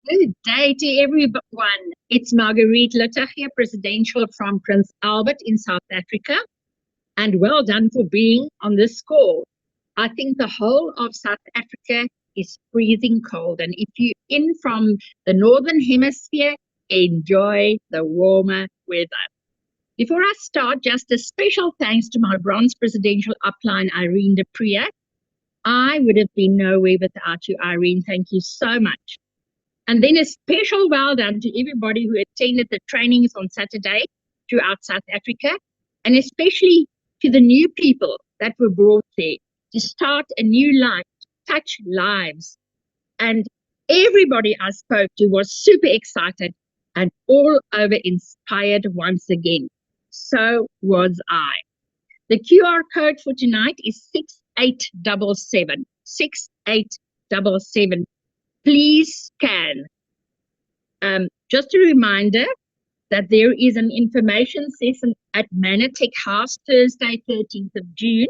Good day to everyone. It's Marguerite Latagia, presidential from Prince Albert in South Africa. And well done for being on this call. I think the whole of South Africa is freezing cold. And if you're in from the Northern Hemisphere, enjoy the warmer weather. Before I start, just a special thanks to my bronze presidential upline, Irene de Priya. I would have been nowhere without you, Irene. Thank you so much. And then a special well done to everybody who attended the trainings on Saturday throughout South Africa, and especially to the new people that were brought there to start a new life, touch lives. And everybody I spoke to was super excited and all over inspired once again. So was I. The QR code for tonight is 6877. 6877. Please scan. Just a reminder that there is an information session at Manatech House Thursday, 13th of June.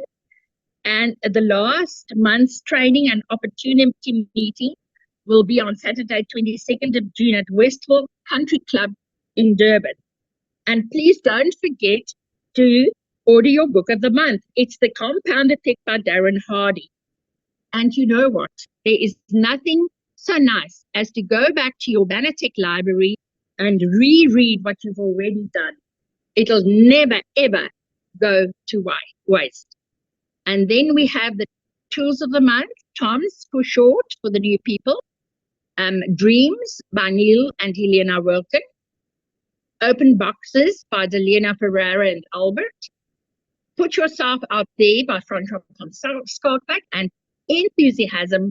And the last month's training and opportunity meeting will be on Saturday, 22nd of June at Westville Country Club in Durban. And please don't forget to order your book of the month. It's The Compound Effect by Darren Hardy. And you know what? There is nothing so nice as to go back to your Manatech library and reread what you've already done. It'll never, ever go to waste. And then we have the Tools of the Month, TOMS for short, for the new people. Dreams by Neil and Helena Wilken. Open Boxes by Delena Ferreira and Albert. Put Yourself Out There by Francois van Skalkwyk. And Enthusiasm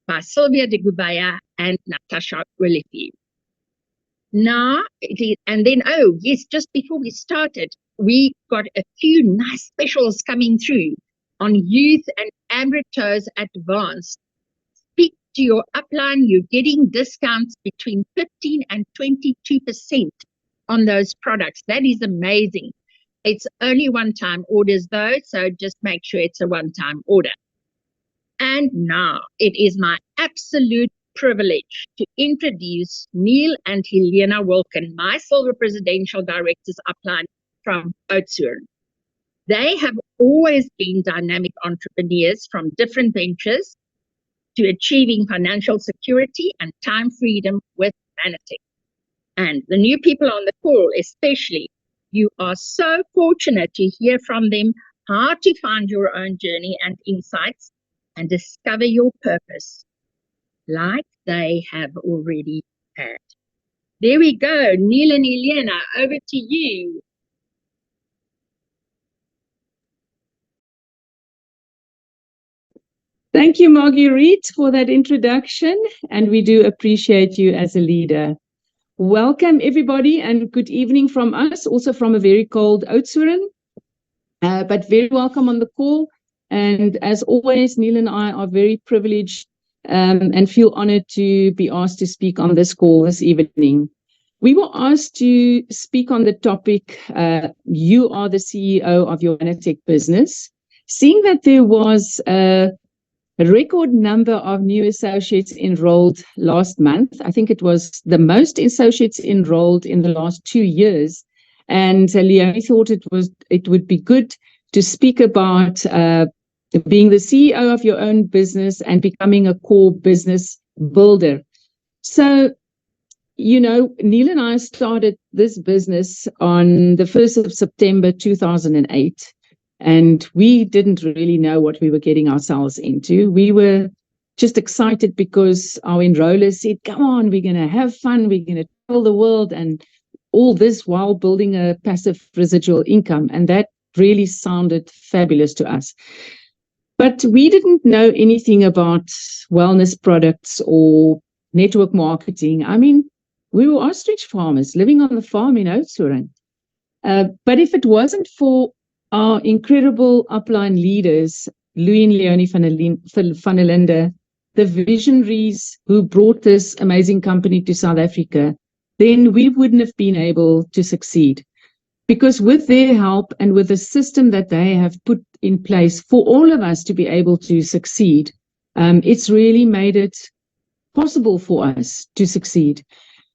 by Sylvia de Gouveia and Natasha Olivier. Now, and then, oh yes, just before we started, we got a few nice specials coming through on Youth and Amritos Advanced. Speak to your upline, you're getting discounts between 15 and 22% on those products. That is amazing. It's only one-time orders though, so just make sure it's a one-time order. And now it is my absolute privilege to introduce Neil and Helena Wilken, my Silver Presidential Directors upline from Oudtshoorn. They have always been dynamic entrepreneurs from different ventures to achieving financial security and time freedom with Manatech. And the new people on the call, especially, you are so fortunate to hear from them how to find your own journey and insights and discover your purpose like they have already had. There we go. Neil and Helena, over to you. Thank you, Marguerite, for that introduction, and we do appreciate you as a leader. Welcome, everybody, and good evening from us, also from a very cold Oudtshoorn, but very welcome on the call. And as always, Neil and I are very privileged and feel honored to be asked to speak on this call this evening. We were asked to speak on the topic, you are the CEO of your Manatech business. Seeing that there was a record number of new associates enrolled last month, I think it was the most associates enrolled in the last 2 years, and Leonie thought it would be good to speak about being the CEO of your own business and becoming a core business builder. So, you know, Neil and I started this business on the 1st of September 2008, and we didn't really know what we were getting ourselves into. We were just excited because our enrollers said, come on, we're going to have fun, we're going to travel the world, and all this while building a passive residual income. And that really sounded fabulous to us. But we didn't know anything about wellness products or network marketing. I mean, we were ostrich farmers living on the farm in Oudtshoorn. But if it wasn't for our incredible upline leaders, Louis and Leonie van der Linde, the visionaries who brought this amazing company to South Africa, then we wouldn't have been able to succeed. Because with their help and with the system that they have put in place for all of us to be able to succeed, it's really made it possible for us to succeed.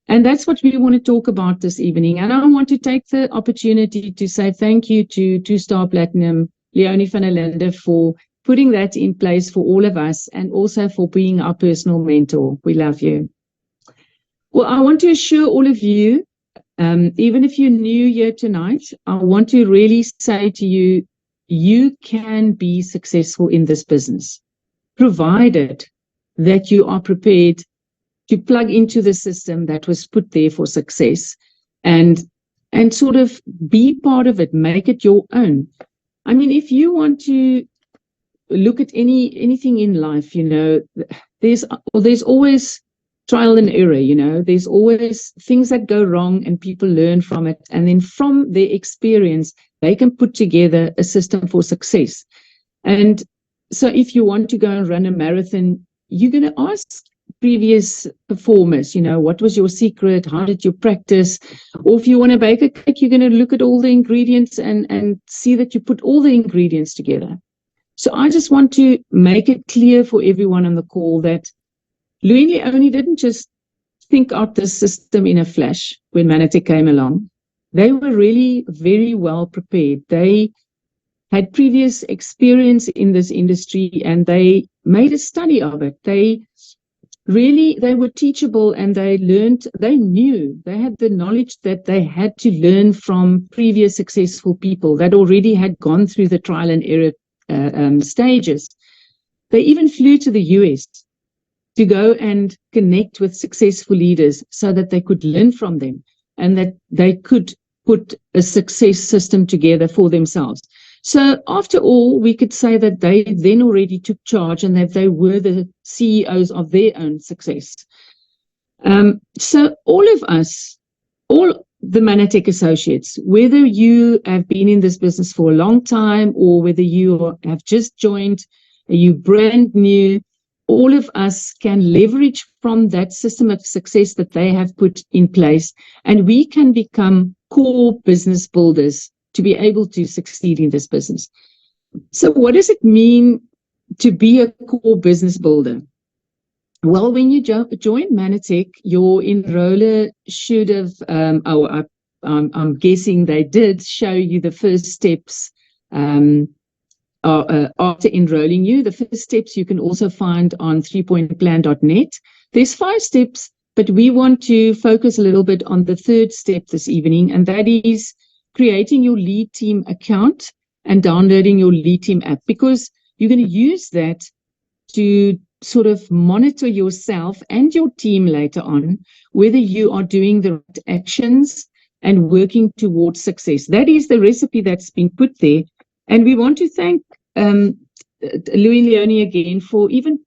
And that's what we want to talk about this evening. And I want to take the opportunity to say thank you to Two-Star Platinum, Leonie van der Linde, for putting that in place for all of us and also for being our personal mentor. We love you. Well, I want to assure all of you, even if you're new here tonight, I want to really say to you, you can be successful in this business, provided that you are prepared to plug into the system that was put there for success and sort of be part of it, make it your own. I mean, if you want to look at anything in life, you know, there's always trial and error, you know, there's always things that go wrong and people learn from it. And then from their experience, they can put together a system for success. And so if you want to go and run a marathon, you're going to ask previous performers, you know, what was your secret? How did you practice? Or if you want to bake a cake, you're going to look at all the ingredients and see that you put all the ingredients together. So I just want to make it clear for everyone on the call that Louis and Leonie didn't just think out this system in a flash when Manatech came along. They were really very well prepared. They had previous experience in this industry and they made a study of it. They were teachable and they knew, they had the knowledge that they had to learn from previous successful people that already had gone through the trial and error stages. They even flew to the US to go and connect with successful leaders so that they could learn from them and that they could put a success system together for themselves. So after all, we could say that they then already took charge and that they were the CEOs of their own success. So all of us, all the Manatech associates, whether you have been in this business for a long time or whether you have just joined, you brand new, all of us can leverage from that system of success that they have put in place, and we can become core business builders to be able to succeed in this business. So what does it mean to be a core business builder? Well, when you join Manatech, your enroller should have, I'm guessing they did show you the first steps after enrolling you. The first steps you can also find on 3pointplan.net. There's 5 steps, but we want to focus a little bit on the third step this evening, and that is creating your lead team account and downloading your lead team app, because you're going to use that to sort of monitor yourself and your team later on, whether you are doing the right actions and working towards success. That is the recipe that's been put there. And we want to thank Louis and Leonie again for even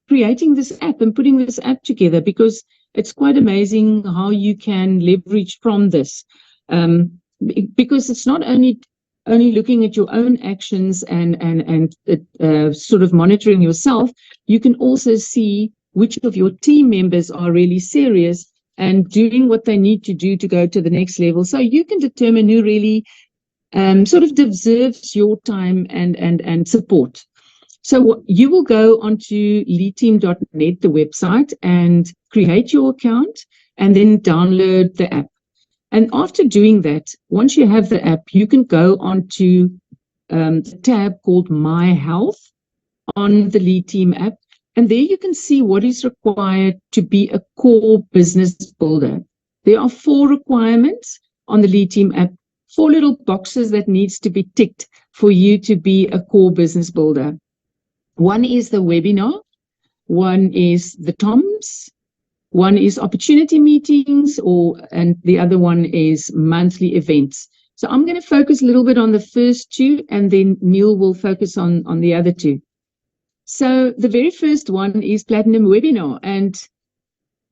creating this app and putting this app together, because it's quite amazing how you can leverage from this. Because it's not only looking at your own actions and sort of monitoring yourself, you can also see which of your team members are really serious and doing what they need to do to go to the next level. So you can determine who really sort of deserves your time and support. So you will go onto leadteam.net, the website, and create your account and then download the app. And after doing that, once you have the app, you can go onto the tab called My Health on the Lead Team app. And there you can see what is required to be a core business builder. There are 4 requirements on the Lead Team app, 4 little boxes that needs to be ticked for you to be a core business builder. One is the webinar, one is the TOMS, one is opportunity meetings, and the other one is monthly events. So I'm going to focus a little bit on the first 2, and then Neil will focus on the other 2. So the very first one is Platinum Webinar, and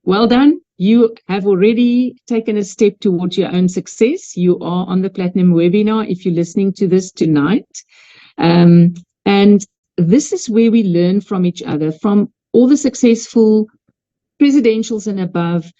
well done. You have already taken a step towards your own success. You are on the Platinum Webinar if you're listening to this tonight. And this is where we learn from each other, from all the successful presidentials and above,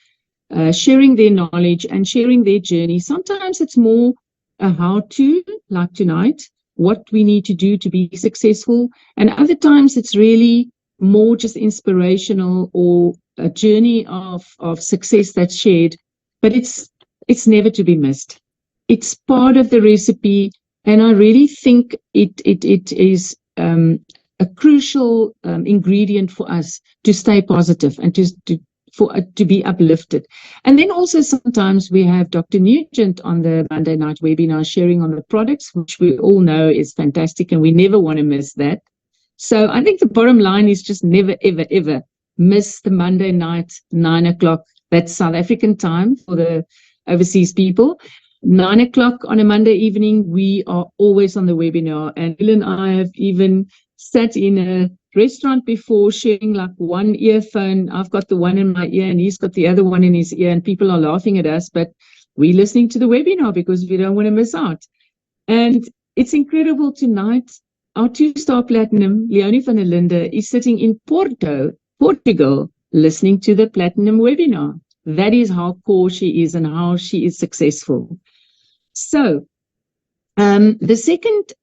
sharing their knowledge and sharing their journey. Sometimes it's more a how-to, like tonight, what we need to do to be successful. And other times it's really more just inspirational or a journey of success that's shared, but it's never to be missed. It's part of the recipe, and I really think it is a crucial ingredient for us to stay positive and to be uplifted. And then also sometimes we have Dr. Nugent on the Monday night webinar sharing on the products, which we all know is fantastic, and we never want to miss that. So I think the bottom line is just never, ever, ever miss the Monday night, 9 o'clock. That's South African time for the overseas people. 9 o'clock on a Monday evening, we are always on the webinar. And Bill and I have even sat in a restaurant before sharing like one earphone. I've got the one in my ear and he's got the other one in his ear, and people are laughing at us, but we're listening to the webinar because we don't want to miss out. And it's incredible tonight. Our 2-star platinum, Leonie van der Linde, is sitting in Porto, Portugal, listening to the platinum webinar. That is how core she is and how she is successful. So the second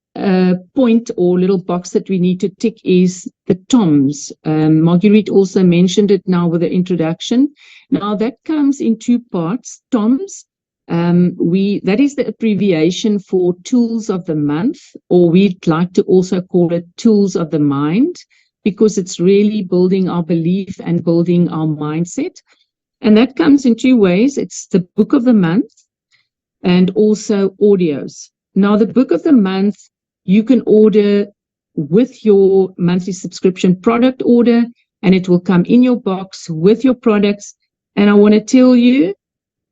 point or little box that we need to tick is the TOMS. Marguerite also mentioned it now with the introduction. Now that comes in 2 parts. TOMS, that is the abbreviation for Tools of the Month, or we'd like to also call it Tools of the Mind, because it's really building our belief and building our mindset. And that comes in 2 ways. It's the Book of the Month and also audios. Now, the Book of the Month, you can order with your monthly subscription product order, and it will come in your box with your products. And I want to tell you,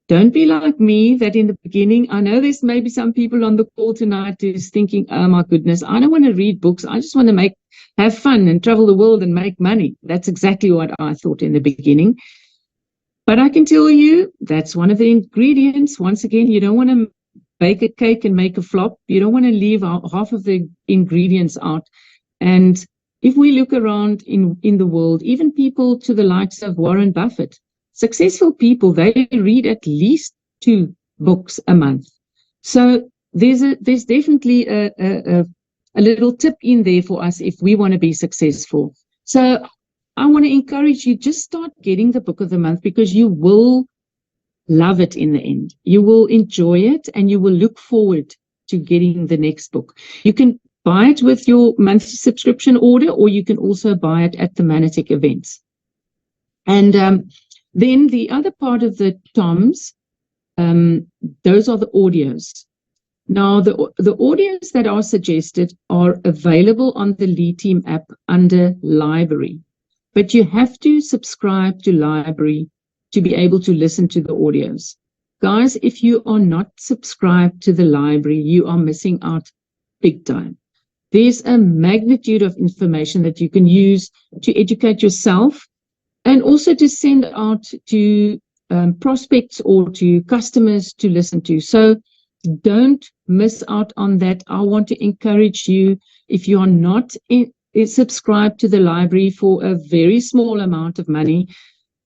don't be like me that in the beginning, I know there's maybe some people on the call tonight who's thinking, oh my goodness, I don't want to read books. I just want to have fun and travel the world and make money. That's exactly what I thought in the beginning. But I can tell you, that's one of the ingredients. Once again, you don't want to bake a cake and make a flop. You don't want to leave out half of the ingredients out. And if we look around in the world, even people to the likes of Warren Buffett, successful people, they read at least 2 books a month. So there's definitely a little tip in there for us if we want to be successful. So I want to encourage you, just start getting the Book of the Month, because you will love it in the end. You will enjoy it and you will look forward to getting the next book. You can buy it with your monthly subscription order, or you can also buy it at the Manatech events. And then the other part of the TOMS, those are the audios. Now, the audios that are suggested are available on the Lead Team app under Library. But you have to subscribe to Library to be able to listen to the audios. Guys, if you are not subscribed to the Library, you are missing out big time. There's a magnitude of information that you can use to educate yourself and also to send out to prospects or to customers to listen to. So don't miss out on that. I want to encourage you, if you are not subscribe to the Library for a very small amount of money,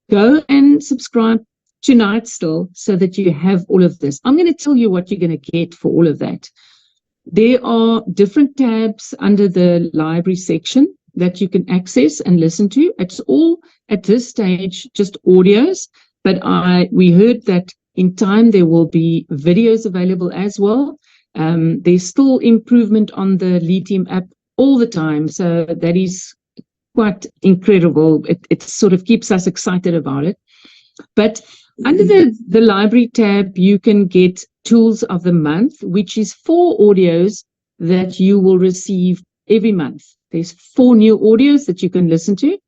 go and subscribe tonight still, so that you have all of this. I'm going to tell you what you're going to get for all of that. There are different tabs under the Library section that you can access and listen to. It's all at this stage just audios, but we heard that in time there will be videos available as well. There's still improvement on the Lead Team app all the time, so that is quite incredible. It sort of keeps us excited about it. But under the Library tab, you can get Tools of the Month, which is 4 audios that you will receive every month. There's 4 new audios that you can listen to,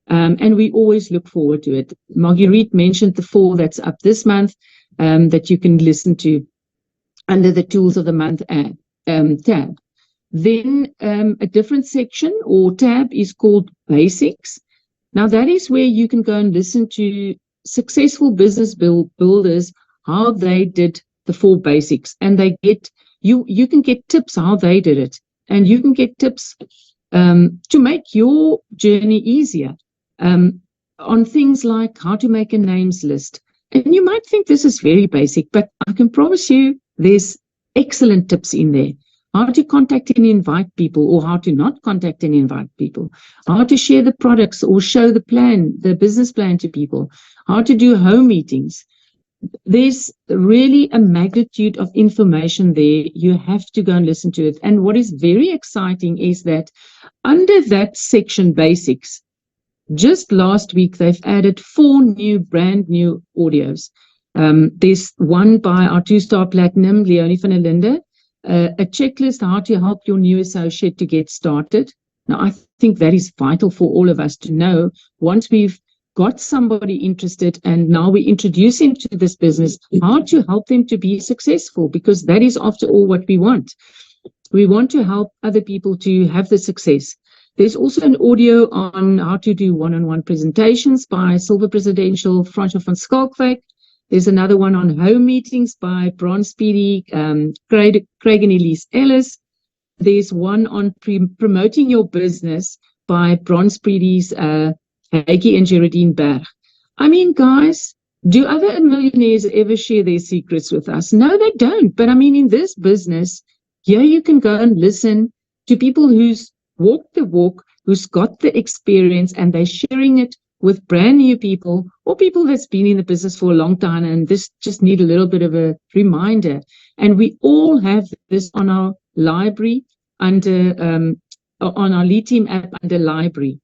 and we always look forward to it. Marguerite mentioned the 4 that's up this month that you can listen to under the Tools of the Month tab. Then a different section or tab is called Basics. Now that is where you can go and listen to successful business builders, how they did the 4 basics, and they get you can get tips how they did it, and you can get tips to make your journey easier on things like how to make a names list. And you might think this is very basic, but I can promise you there's excellent tips in there. how to contact and invite people, or how to not contact and invite people, how to share the products or show the business plan to people, how to do home meetings. There's really a magnitude of information there. You have to go and listen to it. And what is very exciting is that under that section, basics, just last week, they've added 4 brand new audios. There's one by our 2-star platinum, Leonie van der Linde, a checklist how to help your new associate to get started. Now, I think that is vital for all of us to know once we've got somebody interested and now we introduce him to this business, how to help them to be successful, because that is, after all, what we want. We want to help other people to have the success. There's also an audio on how to do one-on-one presentations by Silver Presidential Francois van Schalkwyk. There's another one on home meetings by Bronze Speedy, Craig and Elise Ellis. There's one on promoting your business by Bronze Speedy's Heike and Geraldine Berg. I mean, guys, do other millionaires ever share their secrets with us? No, they don't. But I mean, in this business, here you can go and listen to people who's walked the walk, who's got the experience, and they're sharing it with brand new people or people that's been in the business for a long time and this just need a little bit of a reminder. And we all have this on our library under, on our Lead Team app under library.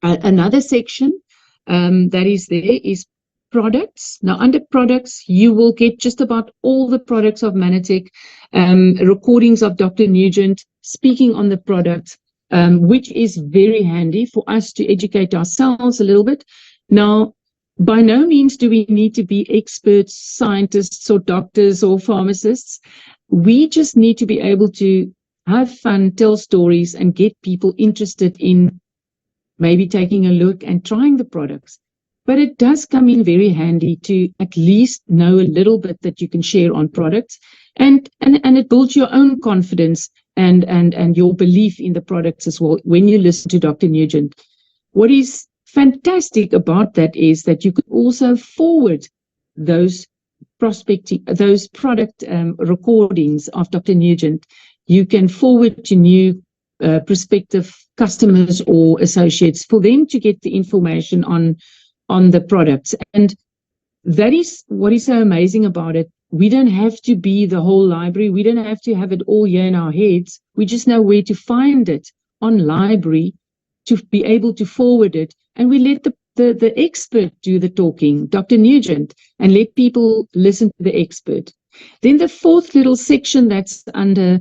Another section that is there is products. Now, under products, you will get just about all the products of Manatech, recordings of Dr. Nugent speaking on the product, which is very handy for us to educate ourselves a little bit. Now, by no means do we need to be experts, scientists, or doctors, or pharmacists. We just need to be able to have fun, tell stories, and get people interested in maybe taking a look and trying the products. But it does come in very handy to at least know a little bit that you can share on products, and it builds your own confidence and your belief in the products as well when you listen to Dr. Nugent. What is fantastic about that is that you could also forward those product recordings of Dr. Nugent. You can forward to new prospective customers or associates for them to get the information on the products. And that is what is so amazing about it. We don't have to be the whole library. We don't have to have it all here in our heads. We just know where to find it on library to be able to forward it. And we let the expert do the talking, Dr. Nugent, and let people listen to the expert. Then the fourth little section that's under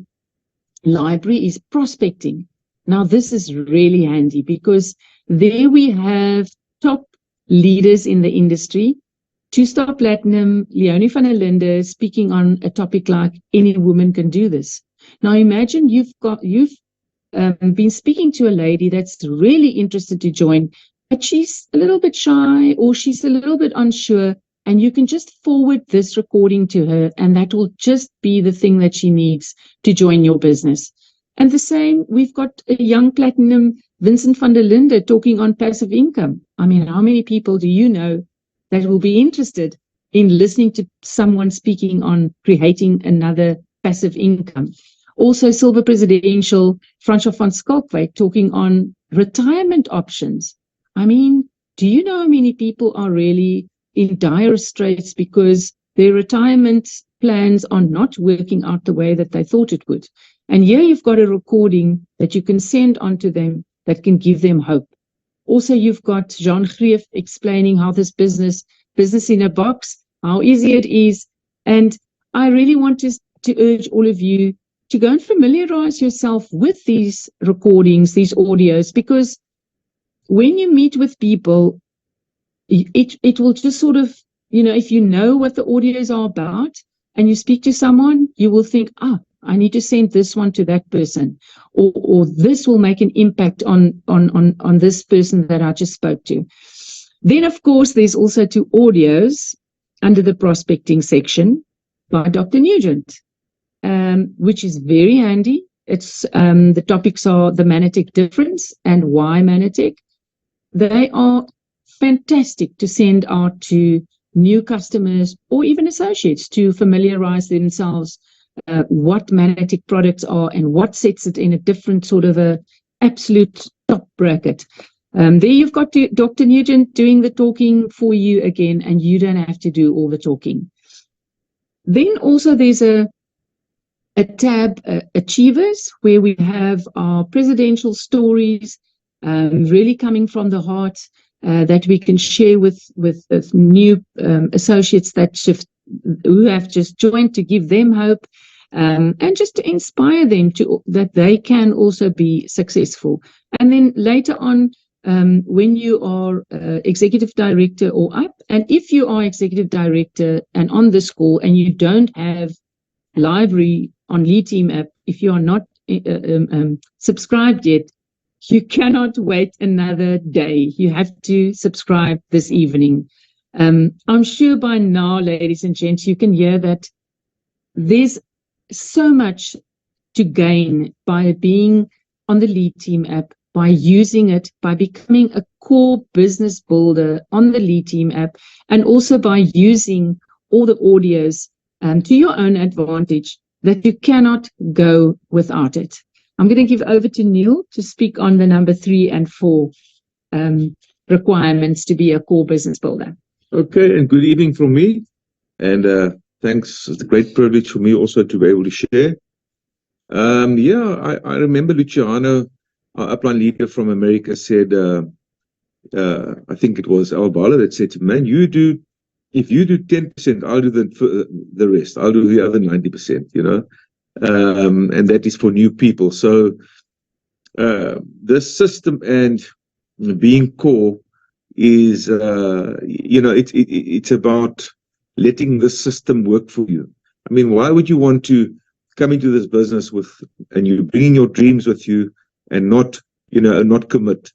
library is prospecting. Now, this is really handy because there we have top leaders in the industry. 2-star platinum, Leonie van der Linde, speaking on a topic like any woman can do this. Now, imagine you've been speaking to a lady that's really interested to join, but she's a little bit shy or she's a little bit unsure, and you can just forward this recording to her, and that will just be the thing that she needs to join your business. And the same, we've got a young platinum, Vincent van der Linde, talking on passive income. I mean, how many people do you know that will be interested in listening to someone speaking on creating another passive income? Also, Silver Presidential, Francois van Schalkwyk, talking on retirement options. I mean, do you know how many people are really in dire straits because their retirement plans are not working out the way that they thought it would? And here you've got a recording that you can send on to them that can give them hope. Also, you've got Jean Greef explaining how this business in a box, how easy it is. And I really want to urge all of you to go and familiarize yourself with these recordings, these audios, because when you meet with people, it will just sort of, if you know what the audios are about and you speak to someone, you will think, I need to send this one to that person, or this will make an impact on this person that I just spoke to. Then, of course, there's also 2 audios under the prospecting section by Dr. Nugent, which is very handy. It's the topics are the Manatech difference and why Manatech. They are fantastic to send out to new customers or even associates to familiarize themselves what Manatic products are and what sets it in a different sort of a absolute top bracket. There you've got Dr. Nugent doing the talking for you again, and you don't have to do all the talking. Then also there's a tab, Achievers, where we have our presidential stories, really coming from the heart, that we can share with new associates who have just joined, to give them hope, and just to inspire them that they can also be successful. And then later on, when you are executive director or up, and if you are executive director and on this call and you don't have library on Lead Team app, if you are not subscribed yet, you cannot wait another day. You have to subscribe this evening. I'm sure by now, ladies and gents, you can hear that there's so much to gain by being on the Lead Team app, by using it, by becoming a core business builder on the Lead Team app, and also by using all the audios to your own advantage, that you cannot go without it. I'm going to give over to Neil to speak on the number 3 and 4 requirements to be a core business builder. Okay, and good evening from me. And thanks. It's a great privilege for me also to be able to share. I remember Luciano, our upline leader from America, said, I think it was Al Bala that said to me, man, if you do 10%, I'll do the rest. I'll do the other 90%, and that is for new people. So the system and being core is, it's about letting the system work for you. I mean, why would you want to come into this business and you're bringing your dreams with you and not commit?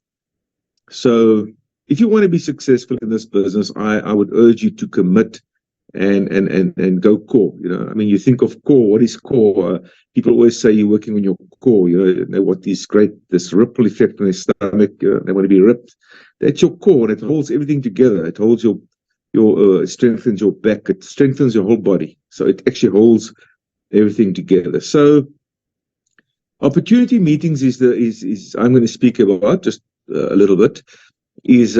So if you want to be successful in this business, I would urge you to commit and go core. I mean, you think of core. What is core? People always say you're working on your core. They want this ripple effect in their stomach. They want to be ripped. That's your core, and it holds everything together. It holds your it strengthens your back. It strengthens your whole body. So it actually holds everything together. So opportunity meetings is I'm going to speak about just a little bit. Is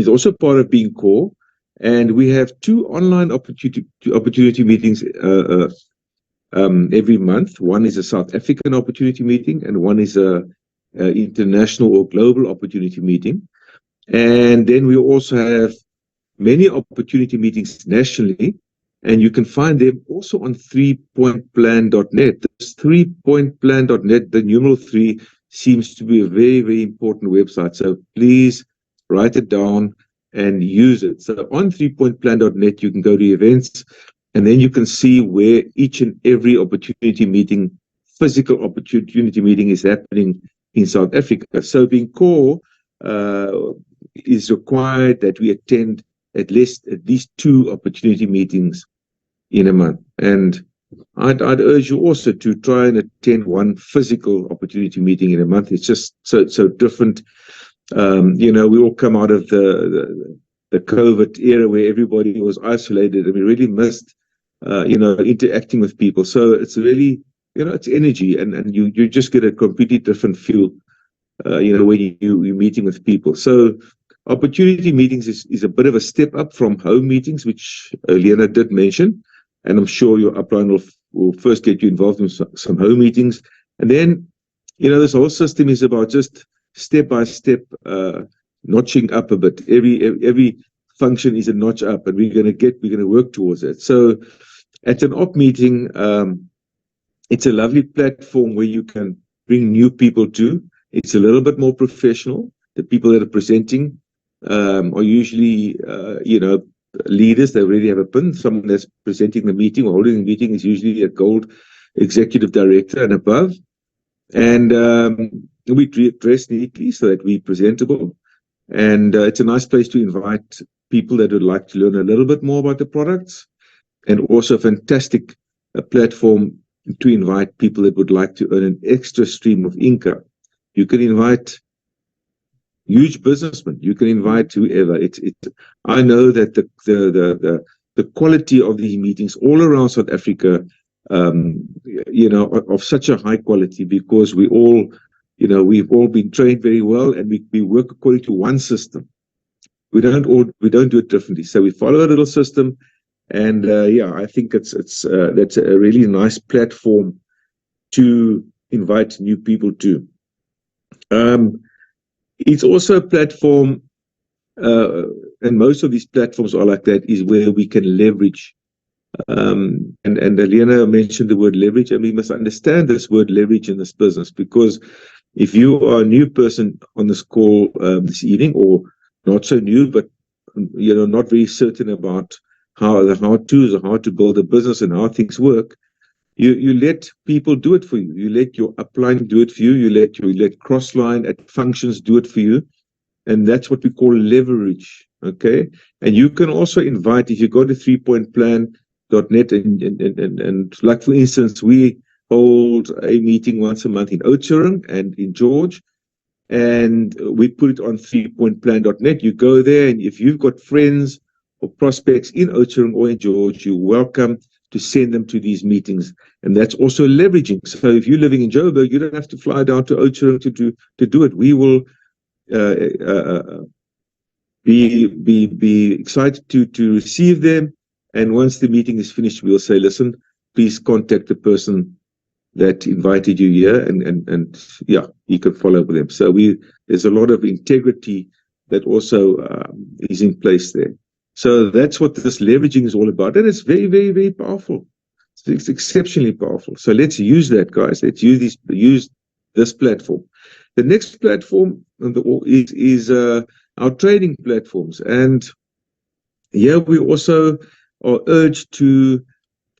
also part of being core, and we have 2 online opportunity meetings every month. One is a South African opportunity meeting, and one is a international or global opportunity meeting. And then we also have many opportunity meetings nationally, and you can find them also on 3pointplan.net. This 3pointplan.net, the numeral 3, seems to be a very, very important website. So please write it down and use it. So on 3pointplan.net, you can go to events, and then you can see where each and every physical opportunity meeting is happening in South Africa. So being core is required that we attend at least 2 opportunity meetings in a month. And I'd urge you also to try and attend one physical opportunity meeting in a month. It's just so different. We all come out of the COVID era where everybody was isolated, and we really missed, interacting with people. So it's really, it's energy, and you just get a completely different feel, when you're meeting with people. So opportunity meetings is a bit of a step up from home meetings, which Helena did mention. And I'm sure your upline will first get you involved in some home meetings. And then, this whole system is about just step by step, notching up a bit. Every function is a notch up, and we're going to work towards it. So at an op meeting, it's a lovely platform where you can bring new people to. It's a little bit more professional. The people that are presenting are usually, leaders. They already have a pin. Someone that's presenting the meeting or holding the meeting is usually a gold executive director and above. And we dress neatly so that we're presentable. And it's a nice place to invite people that would like to learn a little bit more about the products, and also a fantastic platform to invite people that would like to earn an extra stream of income. You can invite huge businessmen. You can invite whoever. I know that the quality of these meetings all around South Africa of such a high quality, because we've all been trained very well, and we work according to one system. We don't do it differently. So we follow a little system, and I think that's a really nice platform to invite new people to. It's also a platform, and most of these platforms are like that, is where we can leverage. And Helena mentioned the word leverage, and we must understand this word leverage in this business, because if you are a new person on this call this evening, or not so new, but not very certain about how to build a business and how things work, you let people do it for you. You let your upline do it for you. You let crossline at functions do it for you, and that's what we call leverage. Okay, and you can also invite, if you go to 3pointplan.net, and like for instance, we hold a meeting once a month in Oudtshoorn and in George, and we put it on 3pointplan.net. You go there, and if you've got friends or prospects in Oudtshoorn or in George, you're welcome to send them to these meetings, and that's also leveraging. So if you're living in Joburg, you don't have to fly down to Oudtshoorn to do it. We will be excited to receive them, and once the meeting is finished, we'll say, listen, please contact the person that invited you here, and you can follow up with them. So there's a lot of integrity that also is in place there. So that's what this leveraging is all about, and it's very, very, very powerful. It's exceptionally powerful. So let's use that, guys. Let's use this platform. The next platform is our trading platforms, and here we also are urged to.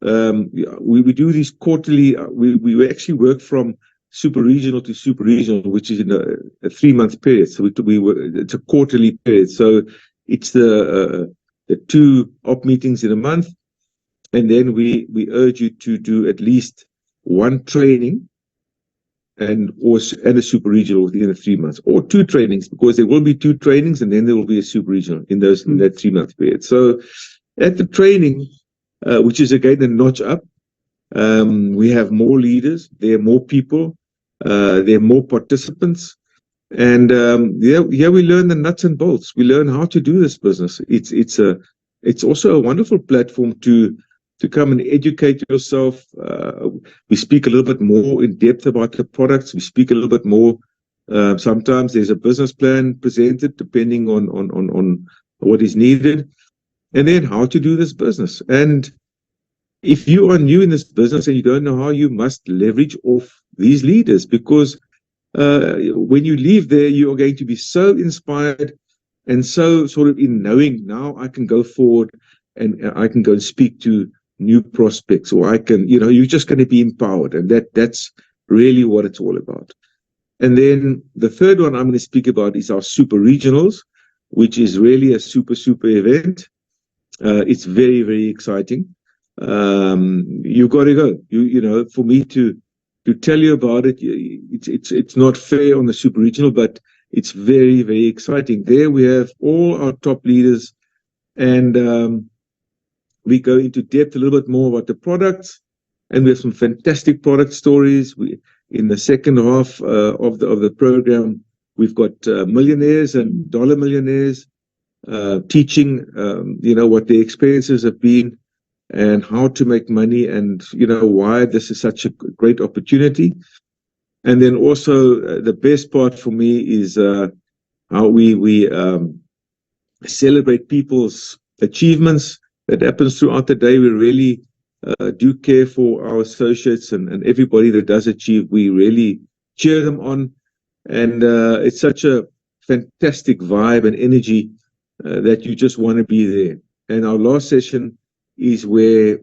We do these quarterly. We actually work from super regional to super regional, which is in a 3-month period. So it's a quarterly period. So it's the 2 op meetings in a month, and then we urge you to do at least 1 training and a super regional within the 3 months, or 2 trainings, because there will be 2 trainings and then there will be a super regional in that 3-month period. So at the training, which is again a notch up, we have more leaders, there are more people, there are more participants, and we learn the nuts and bolts. We learn how to do this business. It's also a wonderful platform to come and educate yourself. We speak a little bit more in depth about the products. We speak a little bit more. Sometimes there's a business plan presented depending on what is needed, and then how to do this business. And if you are new in this business and you don't know how, you must leverage off these leaders, because when you leave there, you are going to be so inspired and so sort of in knowing, now I can go forward and I can go and speak to new prospects, or I can, you're just going to be empowered, and that's really what it's all about. And then the third one I'm going to speak about is our super regionals, which is really a super event. It's very, very exciting. You got to go. For me to tell you about it, it's not fair on the super regional, but it's very, very exciting. There we have all our top leaders, and we go into depth a little bit more about the products, and we have some fantastic product stories. In the second half of the program, we've got millionaires and dollar millionaires teaching, what their experiences have been and how to make money, and why this is such a great opportunity. And then also the best part for me is how we celebrate people's achievements. That happens throughout the day. We really do care for our associates and everybody that does achieve. We really cheer them on, and it's such a fantastic vibe and energy that you just want to be there. And our last session is where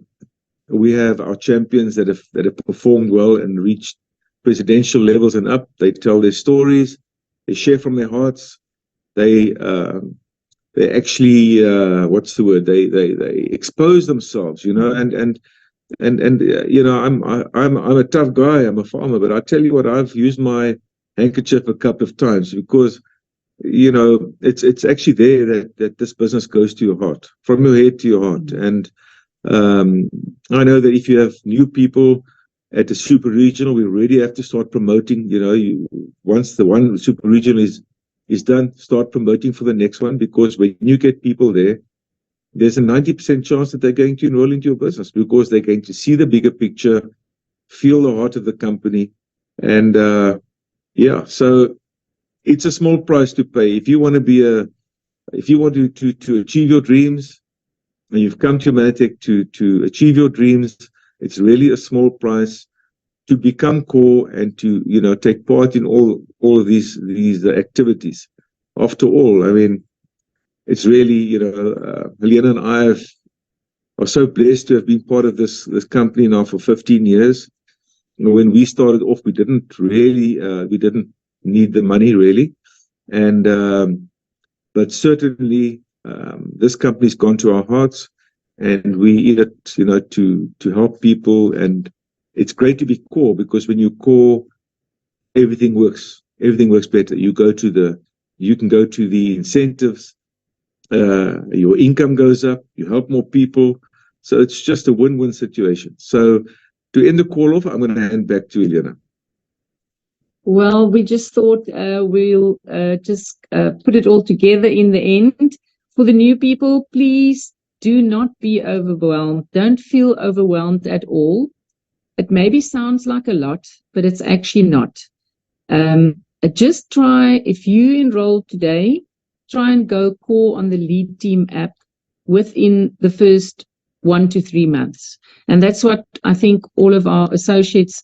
we have our champions that have performed well and reached presidential levels and up. They tell their stories, they share from their hearts, they actually what's the word? They expose themselves, and I'm a tough guy. I'm a farmer, but I tell you what, I've used my handkerchief a couple of times, because it's actually there that this business goes to your heart, from your head to your heart. And I know that if you have new people at the super regional, we really have to start promoting. Once the one super regional is done, start promoting for the next one, because when you get people there, there's a 90% chance that they're going to enroll into your business, because they're going to see the bigger picture, feel the heart of the company. And so it's a small price to pay. If you want to achieve your dreams, and you've come to Manatech to achieve your dreams, it's really a small price to become core and to take part in all of these activities. After all, I mean, it's really Helena and I are so blessed to have been part of this company now for 15 years. When we started off, we didn't need the money really, and but certainly this company's gone to our hearts, and we eat it, to help people. And it's great to be core, because when you core, everything works better. You can go to the incentives, your income goes up, you help more people, so it's just a win-win situation. So to end the call off, I'm going to hand back to Helena. Well, we just thought we'll just put it all together in the end. For the new people, please do not be overwhelmed. Don't feel overwhelmed at all. It maybe sounds like a lot, but it's actually not. Just try, if you enroll today, try and go core on the Lead Team app within the first 1 to 3 months. And that's what I think all of our associates,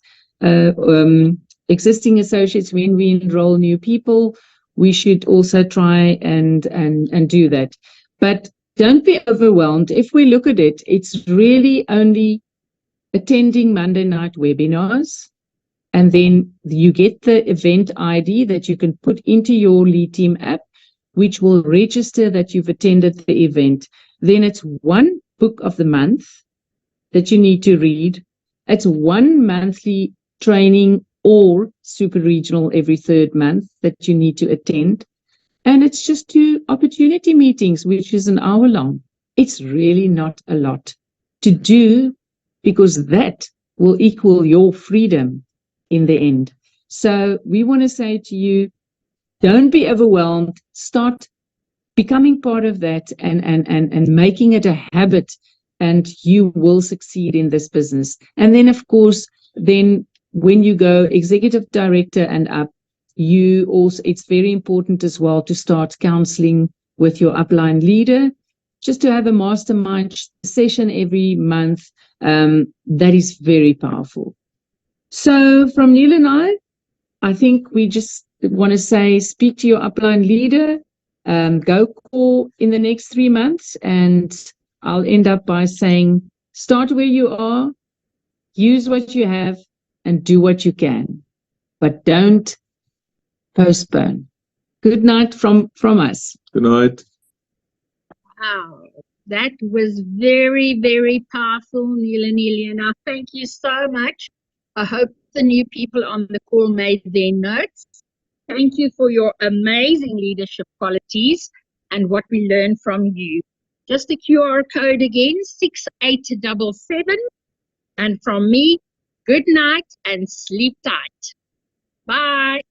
existing associates, when we enroll new people, we should also try and do that. But don't be overwhelmed. If we look at it, it's really only attending Monday night webinars, and then you get the event ID that you can put into your Lead Team app, which will register that you've attended the event. Then it's one book of the month that you need to read. It's one monthly training or super regional every 3rd month that you need to attend. And it's just 2 opportunity meetings, which is an hour long. It's really not a lot to do, because that will equal your freedom in the end. So we want to say to you, don't be overwhelmed. Start becoming part of that and making it a habit, and you will succeed in this business. And then, of course, then when you go executive director and up, it's very important as well to start counseling with your upline leader, just to have a mastermind session every month. That is very powerful. So from Neil and I think we just want to say, speak to your upline leader, go core in the next 3 months, and I'll end up by saying, start where you are, use what you have, and do what you can, but don't postpone. Good night from us. Good night. Wow, that was very, very powerful, Neil and Helena. Thank you so much. I hope the new people on the call made their notes. Thank you for your amazing leadership qualities and what we learned from you. Just the QR code again, 6877. And from me, good night and sleep tight. Bye.